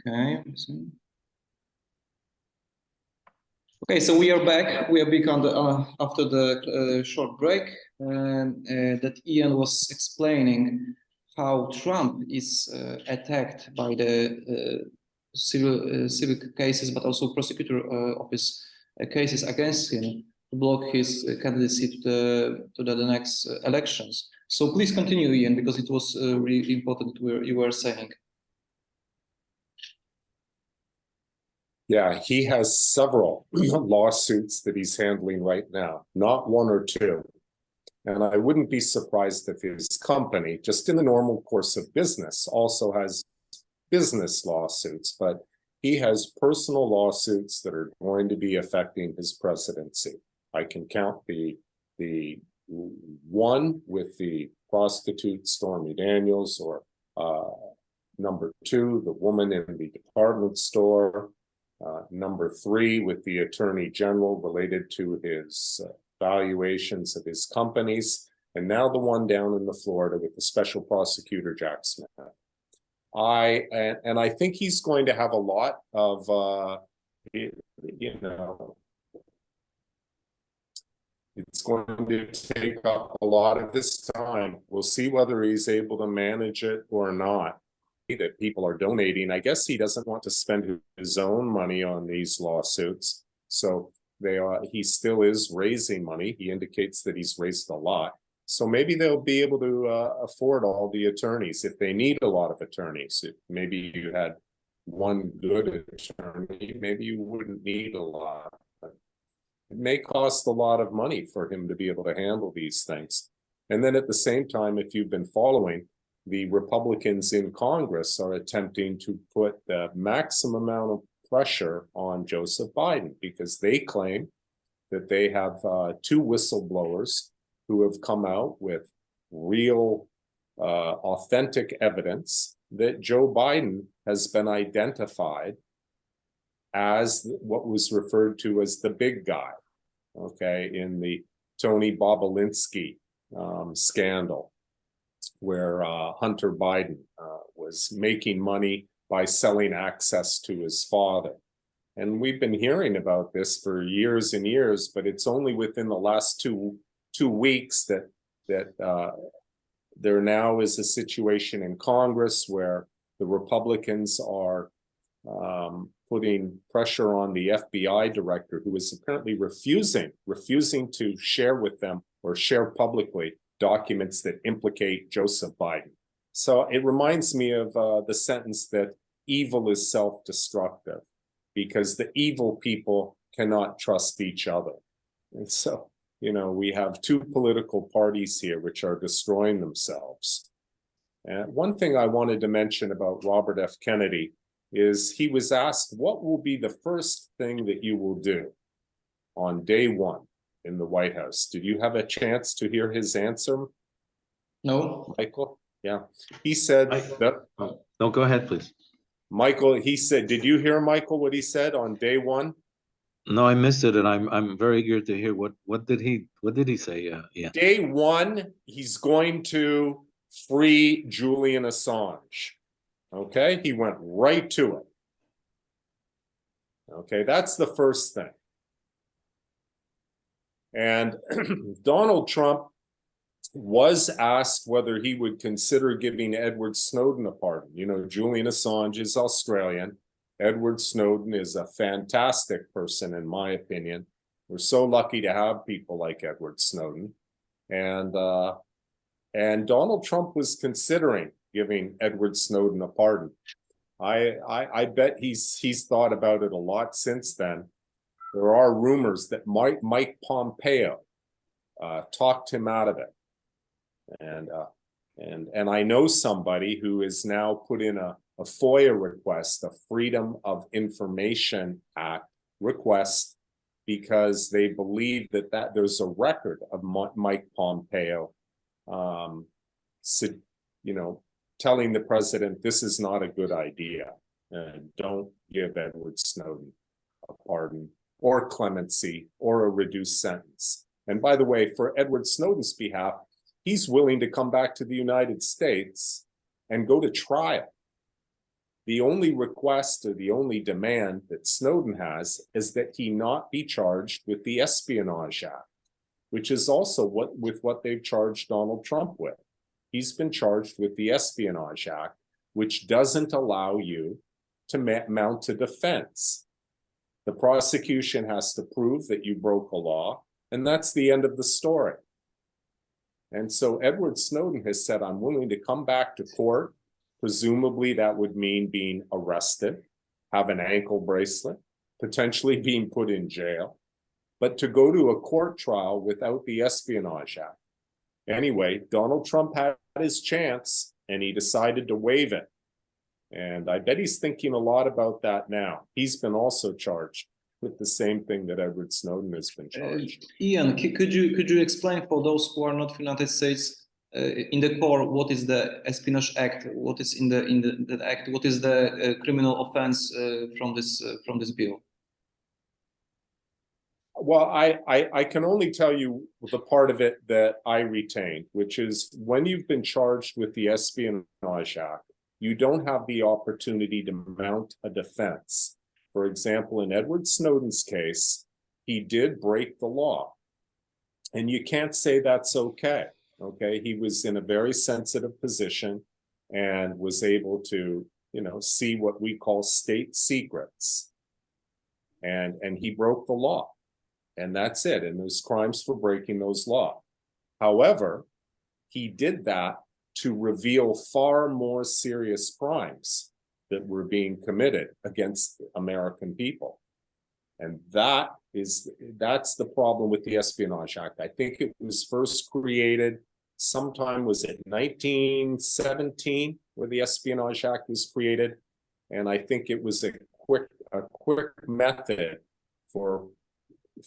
Okay. Okay, so we are back. We are back on the after the short break, that Ian was explaining how Trump is attacked by the civil cases, but also prosecutor office cases against him to block his candidacy to the next elections. So please continue, Ian, because it was really important what you were saying. Yeah, he has several lawsuits that he's handling right now, not one or two. And I wouldn't be surprised if his company, just in the normal course of business, also has business lawsuits, but he has personal lawsuits that are going to be affecting his presidency. I can count the one with the prostitute Stormy Daniels, or number two, the woman in the department store. Number three, with the attorney general related to his valuations of his companies, and now the one down in Florida with the special prosecutor Jack Smith. I think he's going to have a lot of it's going to take up a lot of his time. We'll see whether he's able to manage it or not. That people are donating. I guess he doesn't want to spend his own money on these lawsuits, so he still is raising money. He indicates that he's raised a lot, so maybe they'll be able to afford all the attorneys if they need a lot of attorneys. If maybe you had one good attorney, maybe you wouldn't need a lot. It may cost a lot of money for him to be able to handle these things. And then at the same time, if you've been following, the Republicans in Congress are attempting to put the maximum amount of pressure on Joseph Biden, because they claim that they have two whistleblowers who have come out with real, authentic evidence that Joe Biden has been identified as what was referred to as the big guy, okay, in the Tony Bobolinsky scandal, where Hunter Biden was making money by selling access to his father. And we've been hearing about this for years and years, but it's only within the last two weeks that there now is a situation in Congress where the Republicans are putting pressure on the FBI director, who is apparently refusing to share with them or share publicly documents that implicate Joseph Biden. So it reminds me of the sentence that evil is self-destructive, because the evil people cannot trust each other. And so, we have two political parties here which are destroying themselves. And one thing I wanted to mention about Robert F. Kennedy is he was asked, what will be the first thing that you will do on day one in the White House? Did you have a chance to hear his answer? No. Michael? Yeah. He said that. No, go ahead, please. Michael, he said, did you hear, Michael, what he said on day one? No, I missed it, and I'm very eager to hear what did he say? Yeah. Day one, he's going to free Julian Assange. Okay, he went right to it. Okay, that's the first thing. And Donald Trump was asked whether he would consider giving Edward Snowden a pardon. Julian Assange is Australian. Edward Snowden is a fantastic person, in my opinion. We're so lucky to have people like Edward Snowden. And Donald Trump was considering giving Edward Snowden a pardon. I bet he's thought about it a lot since then. There are rumors that Mike Pompeo talked him out of it. And I know somebody who is now put in a FOIA request, a Freedom of Information Act request, because they believe that there's a record of Mike Pompeo, telling the president this is not a good idea, and don't give Edward Snowden a pardon or clemency or a reduced sentence. And by the way, for Edward Snowden's behalf, he's willing to come back to the United States and go to trial The only request or the only demand that Snowden has is that he not be charged with the Espionage Act, which is also what they've charged Donald Trump with. He's been charged with the Espionage Act, which doesn't allow you to mount a defense. The prosecution has to prove that you broke a law, and that's the end of the story. And so Edward Snowden has said, I'm willing to come back to court. Presumably that would mean being arrested, have an ankle bracelet, potentially being put in jail, but to go to a court trial without the Espionage Act. Anyway, Donald Trump had his chance and he decided to waive it. And I bet he's thinking a lot about that now. He's been also charged with the same thing that Edward Snowden has been charged. Ian, could you explain for those who are not from the United States, in the core, what is the Espionage Act? What is in the act? What is the criminal offense from this bill? Well, I can only tell you the part of it that I retained, which is when you've been charged with the Espionage Act, you don't have the opportunity to mount a defense. For example, in Edward Snowden's case, he did break the law. And you can't say that's okay. Okay, he was in a very sensitive position and was able to, see what we call state secrets. And he broke the law. And that's it. And there's crimes for breaking those laws. However, he did that to reveal far more serious crimes that were being committed against American people. And that's the problem with the Espionage Act. I think it was first created sometime, was it 1917, where the Espionage Act was created? And I think it was a quick method for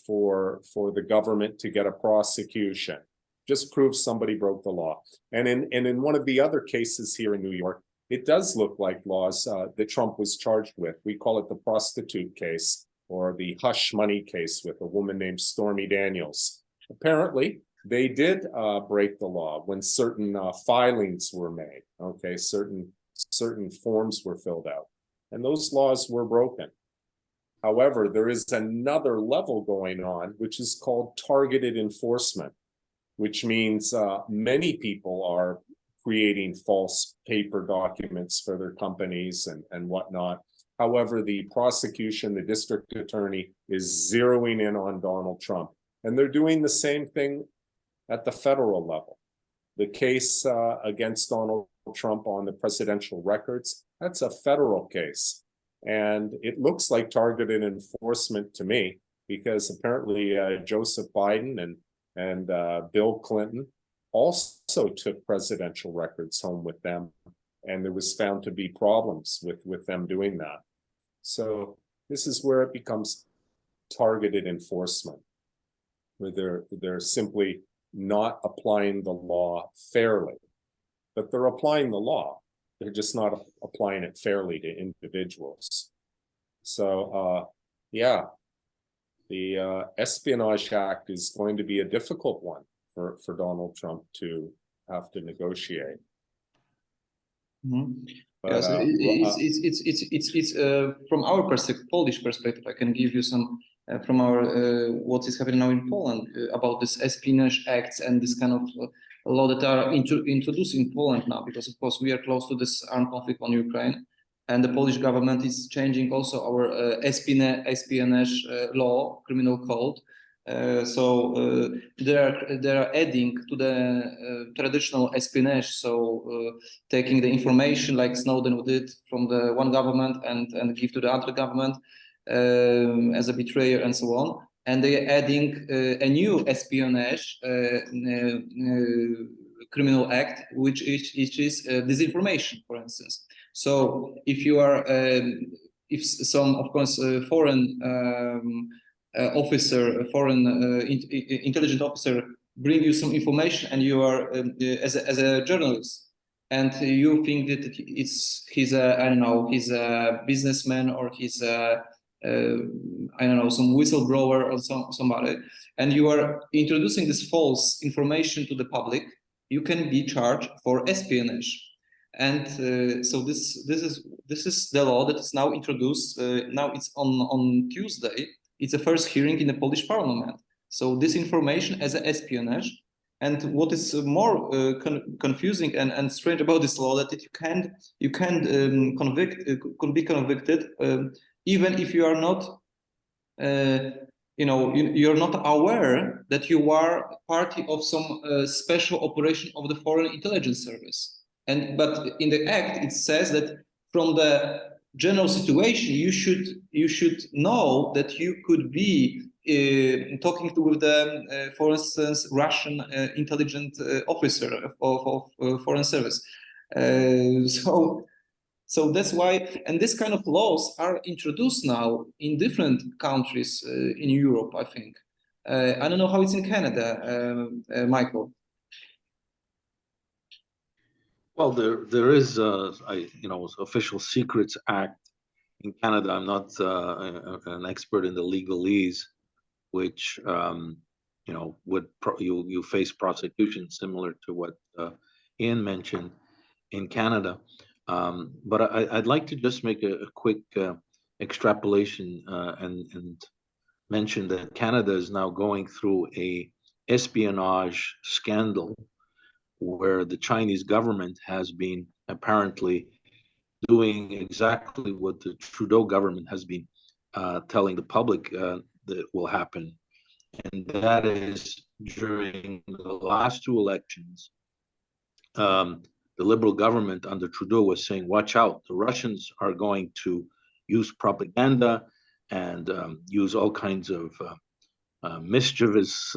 the government to get a prosecution. Just prove somebody broke the law. And in one of the other cases here in New York, it does look like laws that Trump was charged with. We call it the prostitute case, or the hush money case with a woman named Stormy Daniels. Apparently, they did break the law when certain filings were made. Okay, certain forms were filled out, and those laws were broken. However, there is another level going on, which is called targeted enforcement, which means many people are creating false paper documents for their companies and whatnot. However, the prosecution, the district attorney, is zeroing in on Donald Trump. And they're doing the same thing at the federal level. The case against Donald Trump on the presidential records, that's a federal case. And it looks like targeted enforcement to me, because apparently Joseph Biden and Bill Clinton also took presidential records home with them. And there was found to be problems with them doing that. So this is where it becomes targeted enforcement, where they're simply not applying the law fairly. But they're applying the law. They're just not applying it fairly to individuals. So, yeah, the Espionage Act is going to be a difficult one for Donald Trump to have to negotiate. Mm-hmm. But, it's from our perspective, Polish perspective. I can give you some from our what is happening now in Poland about this Espionage Acts and this kind of law that are introduced in Poland now, because of course we are close to this armed conflict on Ukraine, and the Polish government is changing also our espionage law, criminal code. So they are adding to the traditional espionage, so taking the information like Snowden did from the one government and give to the other government as a betrayer and so on. And they are adding a new espionage criminal act, which is disinformation, for instance. So if you are, if some, of course, foreign officer, foreign intelligent officer bring you some information, and you are as a journalist, and you think that he's a, I don't know, he's a businessman, or he's a I don't know, some whistleblower or somebody, and you are introducing this false information to the public, you can be charged for espionage. And so this is the law that is now introduced. Now it's on Tuesday. It's the first hearing in the Polish Parliament. So this information as espionage. And what is more confusing and strange about this law that you can be convicted even if you are not you're not aware that you are party of some special operation of the Foreign Intelligence Service. But in the act it says that from the general situation you should know that you could be talking with the, for instance, Russian intelligence officer of Foreign Service. So that's why, and this kind of laws are introduced now in different countries in Europe, I think. I don't know how it's in Canada, Michael. Well, there is Official Secrets Act in Canada. I'm not an expert in the legalese, which you face prosecution similar to what Ian mentioned in Canada. But I'd like to just make a quick extrapolation and mention that Canada is now going through a espionage scandal where the Chinese government has been apparently doing exactly what the Trudeau government has been telling the public that will happen. And that is during the last two elections, the Liberal government under Trudeau was saying, watch out, the Russians are going to use propaganda and use all kinds of mischievous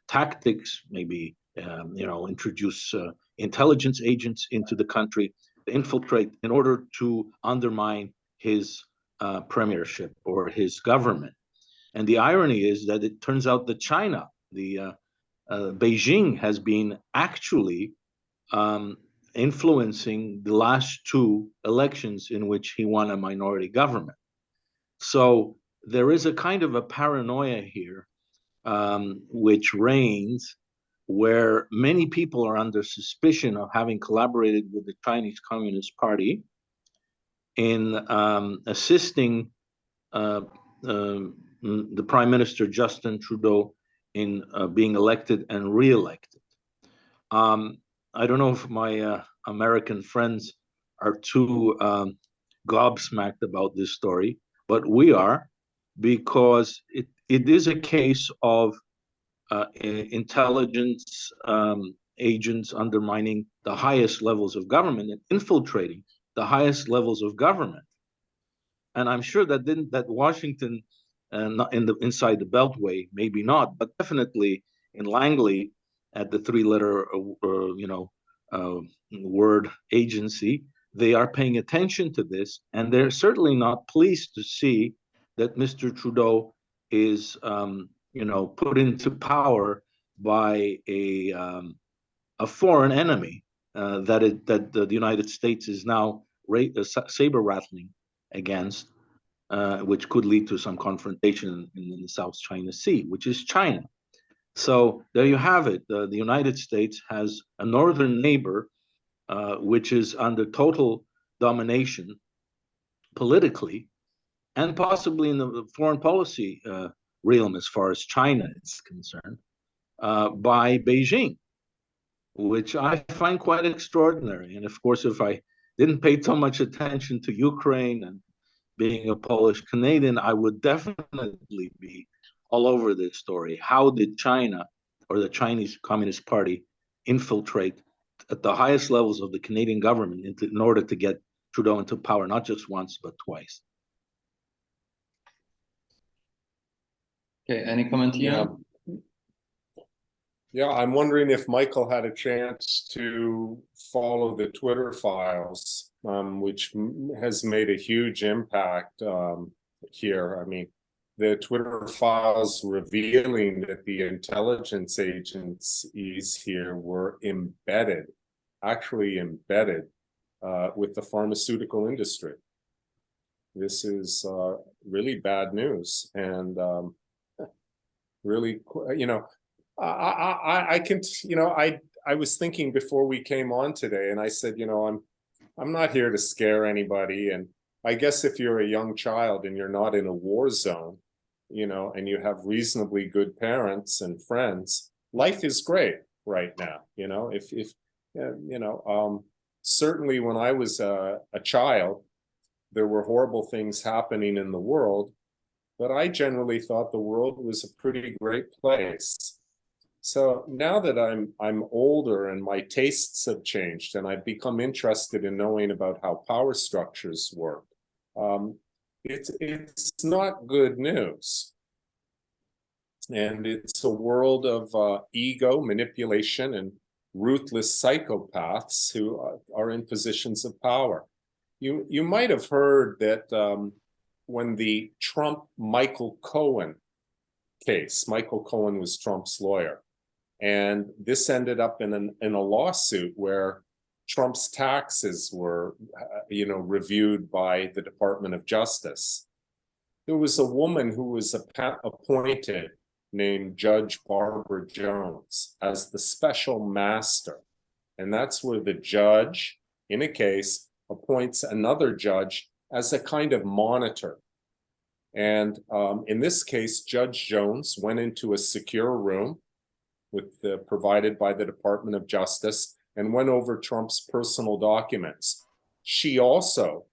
tactics, maybe introduce intelligence agents into the country to infiltrate in order to undermine his premiership or his government. And the irony is that it turns out that China, Beijing, has been actually influencing the last two elections in which he won a minority government. So there is a kind of a paranoia here which reigns, where many people are under suspicion of having collaborated with the Chinese Communist Party in assisting the Prime Minister Justin Trudeau in being elected and re-elected. I don't know if my American friends are too gobsmacked about this story, but we are, because it is a case of intelligence agents undermining the highest levels of government and infiltrating the highest levels of government. And I'm sure that Washington, not inside the Beltway, maybe not, but definitely in Langley at the three-letter word agency, they are paying attention to this, and they're certainly not pleased to see that Mr. Trudeau is put into power by a foreign enemy that the United States is now saber rattling against, which could lead to some confrontation in the South China Sea, which is China. So there you have it. The United States has a northern neighbor which is under total domination politically and possibly in the foreign policy realm as far as China is concerned, by Beijing, which I find quite extraordinary. And of course, if I didn't pay so much attention to Ukraine and being a Polish Canadian, I would definitely be all over this story. How did China or the Chinese Communist Party infiltrate at the highest levels of the Canadian government in order to get Trudeau into power, not just once, but twice? Okay, any comment here? Yeah, I'm wondering if Michael had a chance to follow the Twitter files, which has made a huge impact here. I mean, the Twitter files revealing that the intelligence agencies here were actually embedded with the pharmaceutical industry. This is really bad news, and really, I can, I was thinking before we came on today, and I said, I'm not here to scare anybody. And I guess if you're a young child and you're not in a war zone, you know, and you have reasonably good parents and friends, life is great right now. You know, if you know, certainly when I was a child, there were horrible things happening in the world, but I generally thought the world was a pretty great place. So now that I'm older and my tastes have changed and I've become interested in knowing about how power structures work, it's not good news. And it's a world of ego, manipulation, and ruthless psychopaths who are in positions of power. You might have heard that when the Trump-Michael Cohen case, Michael Cohen was Trump's lawyer, and this ended up in a lawsuit where Trump's taxes were, you know, reviewed by the Department of Justice. There was a woman who was appointed named Judge Barbara Jones as the special master. And that's where the judge in a case appoints another judge as a kind of monitor. And in this case, Judge Jones went into a secure room provided by the Department of Justice and went over Trump's personal documents. She also,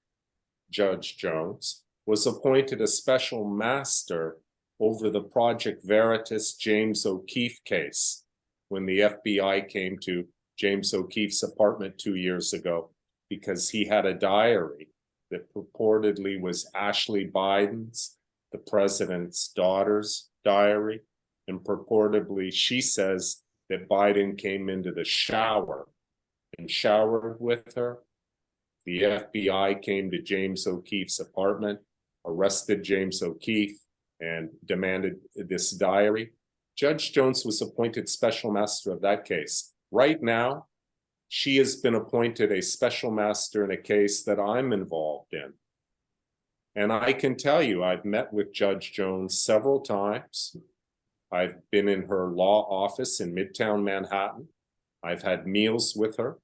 Judge Jones, was appointed a special master over the Project Veritas James O'Keefe case when the FBI came to James O'Keefe's apartment 2 years ago because he had a diary that purportedly was Ashley Biden's, the president's daughter's diary, and purportedly she says that Biden came into the shower and showered with her. The FBI came to James O'Keefe's apartment, arrested James O'Keefe, and demanded this diary. Judge Jones was appointed special master of that case. Right now, she has been appointed a special master in a case that I'm involved in. And I can tell you, I've met with Judge Jones several times. I've been in her law office in Midtown Manhattan. I've had meals with her.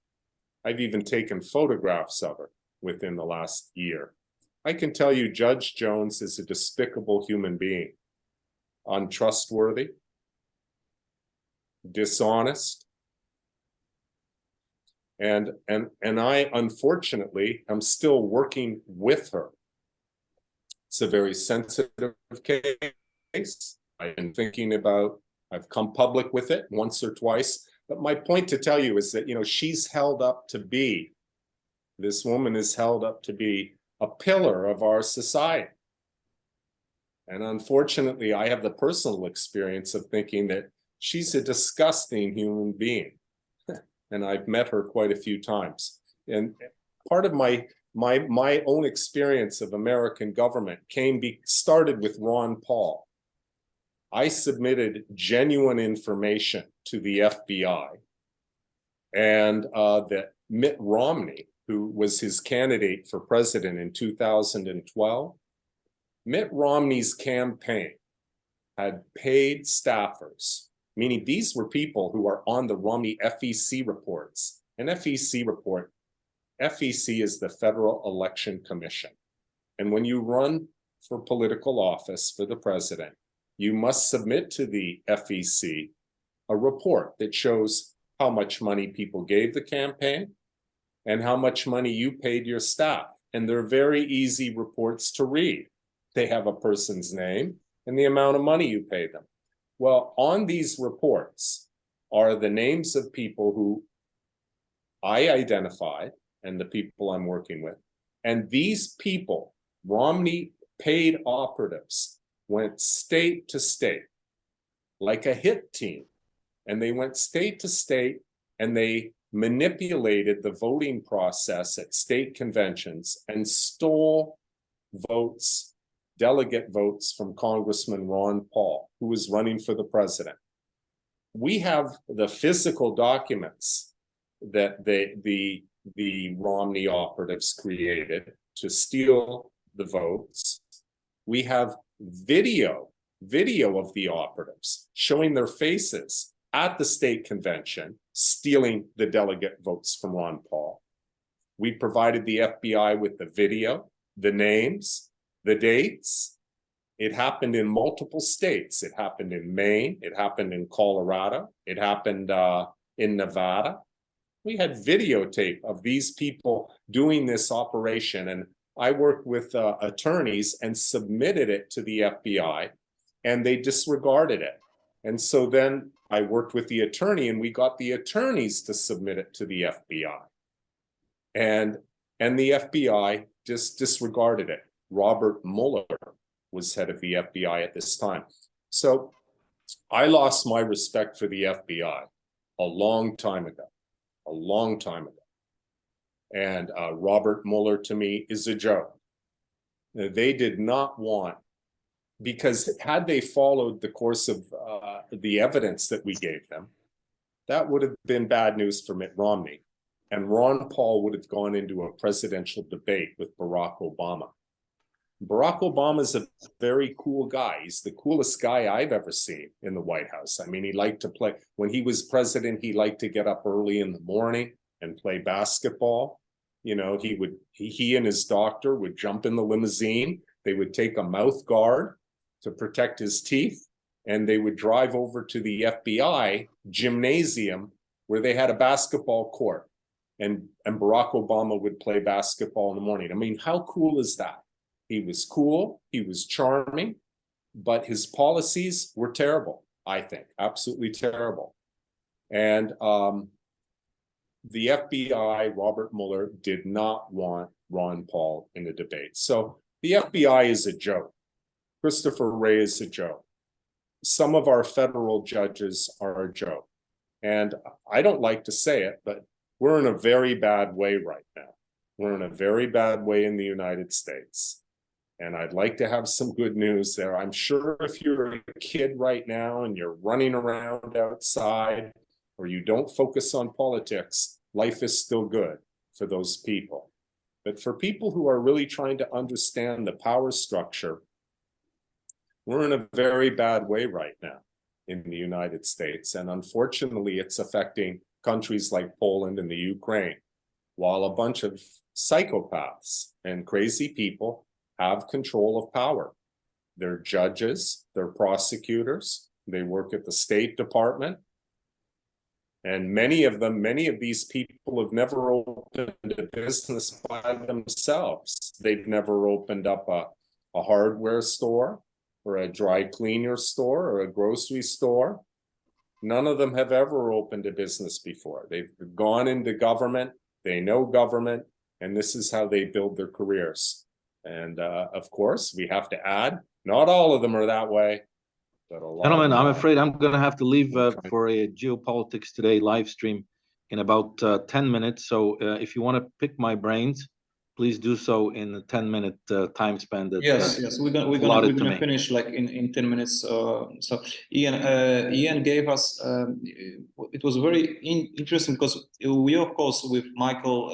I've even taken photographs of her within the last year. I can tell you Judge Jones is a despicable human being, untrustworthy, dishonest, and I unfortunately am still working with her. It's a very sensitive case. I've been thinking about, I've come public with it once or twice, but my point to tell you is that, you know, she's held up to be, this woman is held up to be a pillar of our society. And unfortunately, I have the personal experience of thinking that she's a disgusting human being. And I've met her quite a few times. And part of my own experience of American government started with Ron Paul. I submitted genuine information to the FBI, and that Mitt Romney, who was his candidate for president in 2012, Mitt Romney's campaign had paid staffers, meaning these were people who are on the Romney FEC reports. An FEC report, FEC is the Federal Election Commission. And when you run for political office for the president, you must submit to the FEC a report that shows how much money people gave the campaign and how much money you paid your staff. And they're very easy reports to read. They have a person's name and the amount of money you paid them. Well, on these reports are the names of people who I identified and the people I'm working with. And these people, Romney paid operatives, went state to state like a hit team. And they went state to state and they manipulated the voting process at state conventions and stole votes, delegate votes from Congressman Ron Paul, who was running for the president. We have the physical documents that the Romney operatives created to steal the votes. We have video of the operatives showing their faces at the state convention, stealing the delegate votes from Ron Paul. We provided the FBI with the video, the names, the dates. It happened in multiple states. It happened in Maine. It happened in Colorado. It happened in Nevada. We had videotape of these people doing this operation. And I worked with attorneys and submitted it to the FBI, and they disregarded it. And so then I worked with the attorney, and we got the attorneys to submit it to the FBI. And the FBI just disregarded it. Robert Mueller was head of the FBI at this time. So I lost my respect for the FBI a long time ago, And Robert Mueller, to me, is a joke. They did not want, because had they followed the course of the evidence that we gave them, that would have been bad news for Mitt Romney. And Ron Paul would have gone into a presidential debate with Barack Obama. Barack Obama is a very cool guy. He's the coolest guy I've ever seen in the White House. I mean, he liked to play. When he was president, he liked to get up early in the morning and play basketball. You know, he and his doctor would jump in the limousine. They would take a mouth guard to protect his teeth, and they would drive over to the FBI gymnasium where they had a basketball court, and Barack Obama would play basketball in the morning. I mean, how cool is that? He was cool, he was charming, but his policies were terrible, I think, absolutely terrible. And the FBI, Robert Mueller, did not want Ron Paul in the debate. So the FBI is a joke. Christopher Wray is a joke. Some of our federal judges are a joke. And I don't like to say it, but we're in a very bad way right now. We're in a very bad way in the United States. And I'd like to have some good news there. I'm sure if you're a kid right now and you're running around outside, or you don't focus on politics, life is still good for those people. But for people who are really trying to understand the power structure, we're in a very bad way right now in the United States. And unfortunately, it's affecting countries like Poland and the Ukraine, while a bunch of psychopaths and crazy people have control of power. They're judges, they're prosecutors, they work at the State Department. And many of these people have never opened a business by themselves. They've never opened up a hardware store or a dry cleaner store or a grocery store. None of them have ever opened a business before. They've gone into government, they know government, and this is how they build their careers. And of course, we have to add, not all of them are that way. Gentlemen, I'm afraid I'm going to have to leave for a Geopolitics Today live stream in about 10 minutes. So if you want to pick my brains, please do so in the 10-minute time span. That, yes, we're gonna finish like in 10 minutes. So Ian gave us. It was very interesting because we, of course, with Michael,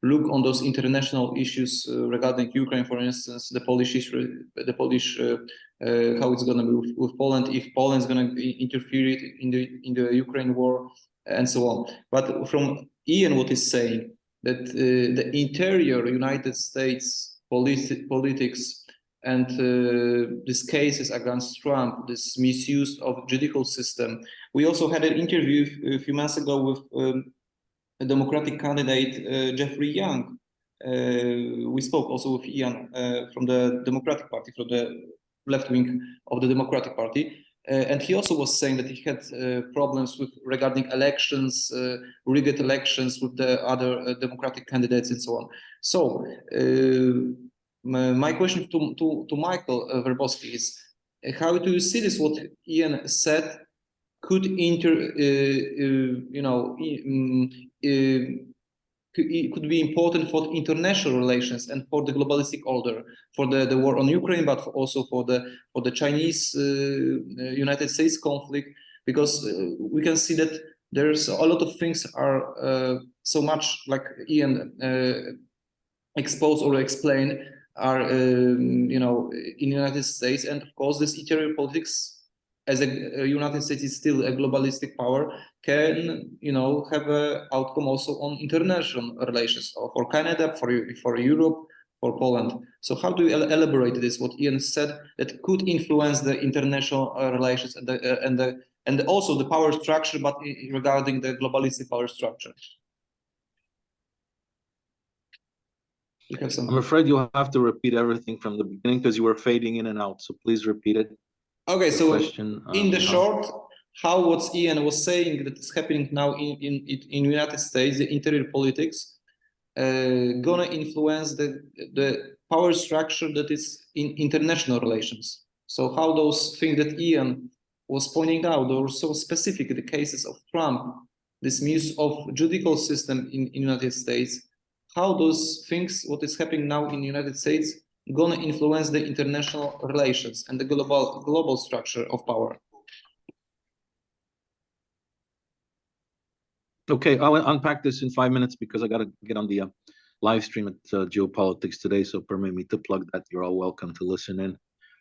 look on those international issues regarding Ukraine, for instance, the Polish issue, how it's going to be with Poland, if Poland's going to interfere in the Ukraine war, and so on. But from Ian, what he's saying, that the interior United States politics and these cases against Trump, this misuse of judicial system. We also had an interview a few months ago with a Democratic candidate, Jeffrey Young. We spoke also with Ian from the Democratic Party, from the left wing of the Democratic Party. And he also was saying that he had problems regarding elections, rigged elections with the other Democratic candidates and so on. So my question to Michael Werbowski is, how do you see this? What Ian said could could be important for international relations and for the globalistic order, for the war on Ukraine, but also for the Chinese United States conflict, because we can see that there's a lot of things are so much, like Ian exposed or explained, are in the United States, and of course this interior politics as a United States is still a globalistic power, can have an outcome also on international relations for Canada, for Europe, for Poland. So how do you elaborate this? What Ian said that could influence the international relations and also the power structure, but regarding the globalistic power structure. You have some. I'm afraid you'll have to repeat everything from the beginning because you were fading in and out. So please repeat it. Okay, The so question, in the short, how what Ian was saying that is happening now in United States, the interior politics, gonna influence the power structure that is in international relations. So how those things that Ian was pointing out are so specific, the cases of Trump, this misuse of judicial system in United States, how those things, what is happening now in the United States, gonna influence the international relations and the global structure of power. Okay, I'll unpack this in 5 minutes because I got to get on the live stream at Geopolitics today. So permit me to plug that. You're all welcome to listen in.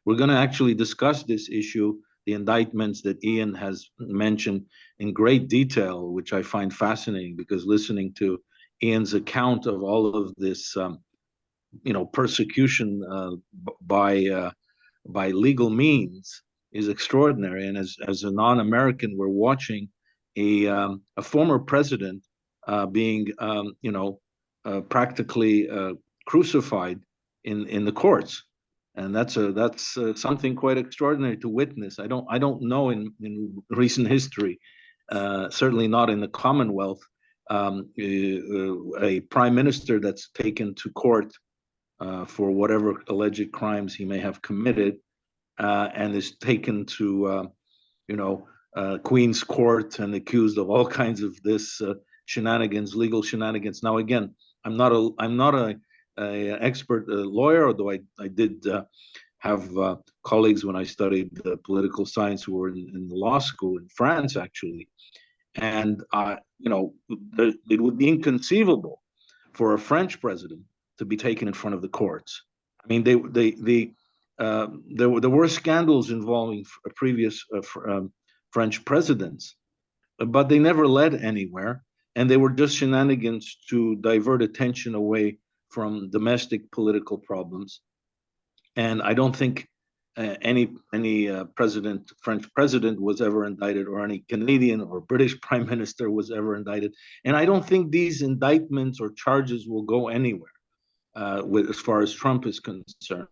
We're going to actually discuss this issue, the indictments that Ian has mentioned in great detail, which I find fascinating because listening to Ian's account of all of this, persecution by legal means is extraordinary. And as a non-American, we're watching a former president being, practically crucified in the courts, and that's something quite extraordinary to witness. I don't know in recent history, certainly not in the Commonwealth, a prime minister that's taken to court for whatever alleged crimes he may have committed, and is taken to Queen's Court and accused of all kinds of this shenanigans, legal shenanigans. Now, again, I'm not a expert lawyer, although I did have colleagues when I studied political science who were in the law school in France, actually, and it would be inconceivable for a French president to be taken in front of the courts. I mean, there were scandals involving previous French presidents, but they never led anywhere, and they were just shenanigans to divert attention away from domestic political problems. And I don't think any French president was ever indicted, or any Canadian or British prime minister was ever indicted. And I don't think these indictments or charges will go anywhere as far as Trump is concerned.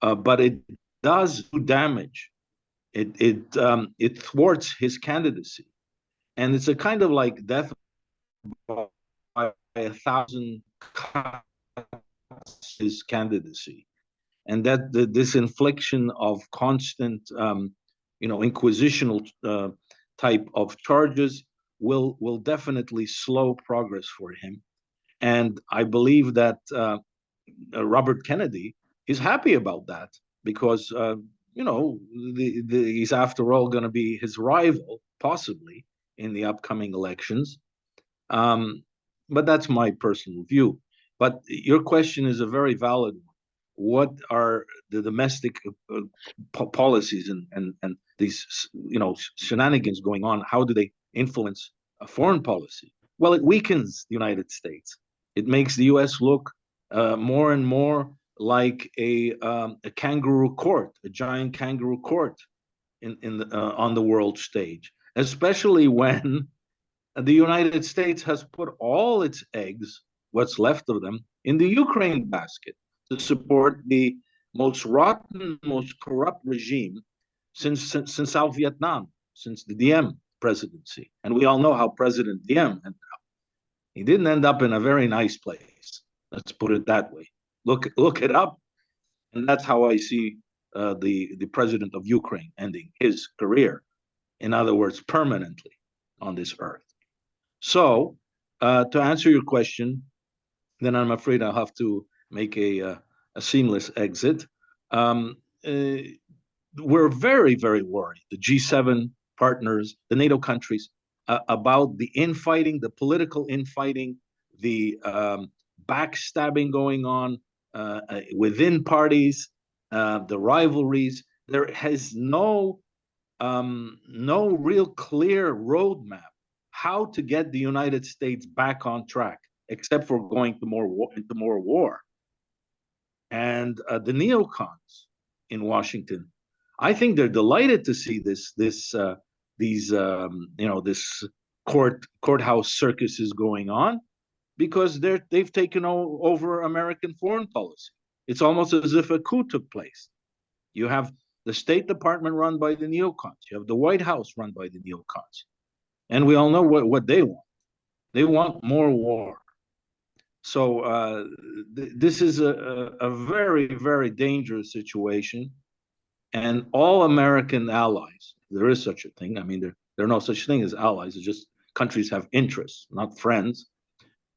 But it does do damage. It thwarts his candidacy, and it's a kind of like death by 1,000 cuts his candidacy, and that this infliction of constant, inquisitional type of charges will definitely slow progress for him. And I believe that Robert Kennedy is happy about that because he's after all going to be his rival, possibly, in the upcoming elections. But that's my personal view. But your question is a very valid one. What are the domestic policies and these shenanigans going on? How do they influence a foreign policy? Well, it weakens the United States. It makes the U.S. look more and more like a kangaroo court, a giant kangaroo court on the world stage, especially when the United States has put all its eggs, what's left of them, in the Ukraine basket to support the most rotten, most corrupt regime since South Vietnam, since the Diem presidency. And we all know how President Diem ended up. He didn't end up in a very nice place. Let's put it that way. Look it up, and that's how I see the president of Ukraine ending his career. In other words, permanently on this earth. So, to answer your question, then I'm afraid I'll have to make a seamless exit. We're very, very worried, the G7 partners, the NATO countries, about the infighting, the political infighting, the backstabbing going on within parties, the rivalries. There has no no real clear roadmap how to get the United States back on track, except for going to into more war. And the neocons in Washington, I think they're delighted to see this courthouse circus is going on, because they've taken over American foreign policy. It's almost as if a coup took place. You have the State Department run by the neocons. You have the White House run by the neocons. And we all know what they want. They want more war. So this is a very, very dangerous situation. And all American allies, there is such a thing. I mean, there are no such thing as allies. It's just countries have interests, not friends.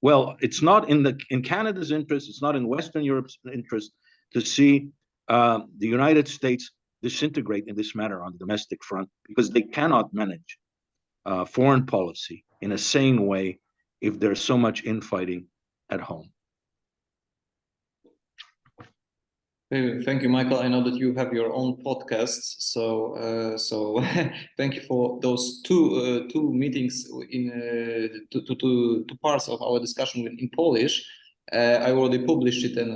Well, it's not in Canada's interest, it's not in Western Europe's interest to see the United States disintegrate in this matter on the domestic front, because they cannot manage foreign policy in a sane way if there's so much infighting at home. Thank you, Michael. I know that you have your own podcasts, so thank you for those two meetings in two parts of our discussion in Polish. I already published it, and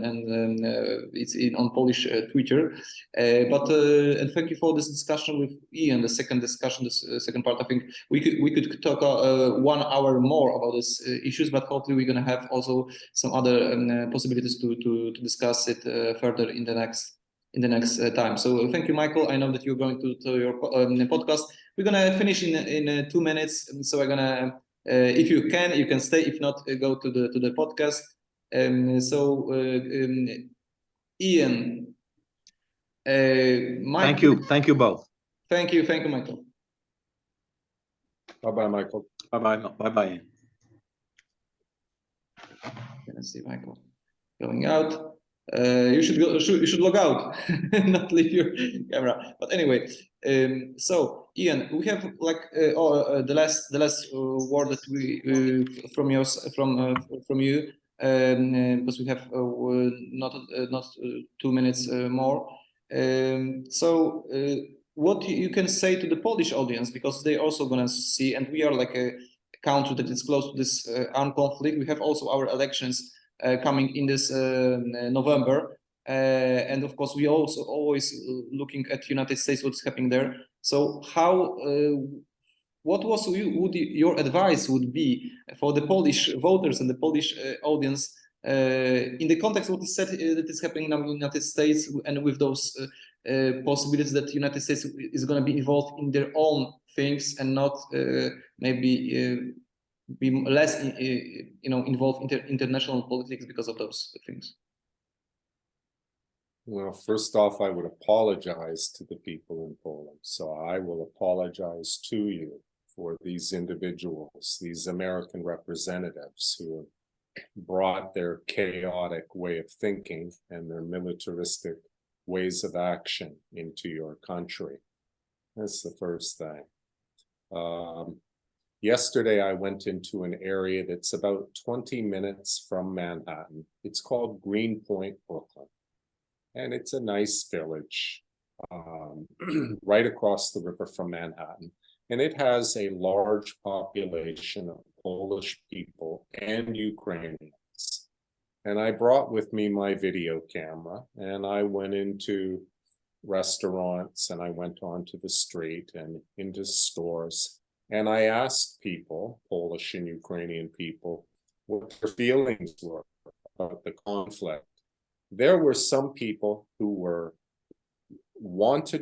it's on Polish Twitter. And thank you for this discussion with Ian. The second discussion, the second part. I think we could talk 1 hour more about these issues, but hopefully we're going to have also some other possibilities to discuss it further in the next time. So thank you, Michael. I know that you're going to your podcast. We're gonna finish in 2 minutes. So we're gonna, if you can stay. If not, go to the podcast. Ian, Michael, Thank you both. Thank you, Michael. Bye-bye, Michael. Bye-bye. Let's see, Michael going out. You should log out, not leave your camera. But anyway, so Ian, we have like the last word that we from you. Because we have not 2 minutes more. What you can say to the Polish audience, because they're also going to see, and we are like a country that is close to this armed conflict. We have also our elections coming in this November, and of course we also always looking at United States, what's happening there. So how? What your advice would be for the Polish voters and the Polish audience in the context of what is said that is happening now in the United States, and with those possibilities that the United States is going to be involved in their own things and not maybe be less involved in international politics because of those things? Well, first off, I would apologize to the people in Poland. So I will apologize to you for these individuals, these American representatives who have brought their chaotic way of thinking and their militaristic ways of action into your country. That's the first thing. Yesterday, I went into an area that's about 20 minutes from Manhattan. It's called Greenpoint, Brooklyn. And it's a nice village right across the river from Manhattan. And it has a large population of Polish people and Ukrainians. And I brought with me my video camera, and I went into restaurants, and I went onto the street and into stores. And I asked people, Polish and Ukrainian people, what their feelings were about the conflict. There were some people who wanted